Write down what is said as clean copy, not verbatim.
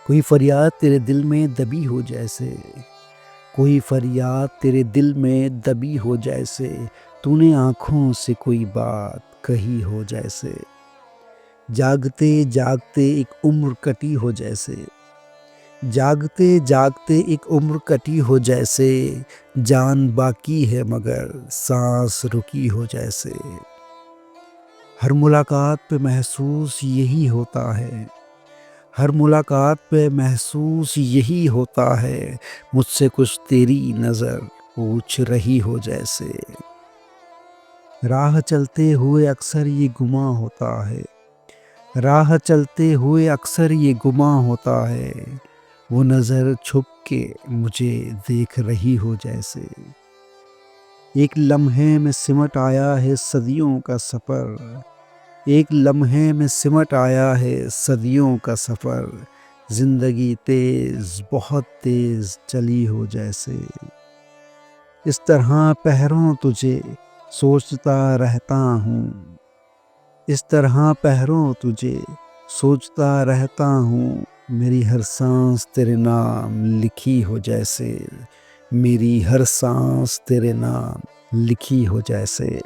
कोई फरियाद तेरे दिल में दबी हो जैसे, कोई फरियाद तेरे दिल में दबी हो जैसे, तूने आँखों से कोई बात कही हो जैसे। जागते जागते एक उम्र कटी हो जैसे, जागते जागते एक उम्र कटी हो जैसे, जान बाकी है मगर सांस रुकी हो जैसे। हर मुलाकात पे महसूस यही होता है, हर मुलाकात पे महसूस यही होता है, मुझसे कुछ तेरी नज़र पूछ रही हो जैसे। राह चलते हुए अक्सर ये गुमा होता है, राह चलते हुए अक्सर ये गुमा होता है, वो नज़र छुप के मुझे देख रही हो जैसे। एक लम्हे में सिमट आया है सदियों का सफ़र, एक लम्हे में सिमट आया है सदियों का सफ़र, ज़िंदगी तेज़ बहुत तेज़ चली हो जैसे। इस तरह पहरों तुझे सोचता रहता हूँ, इस तरह पहरों तुझे सोचता रहता हूँ, मेरी हर सांस तेरे नाम लिखी हो जैसे, मेरी हर सांस तेरे नाम लिखी हो जैसे।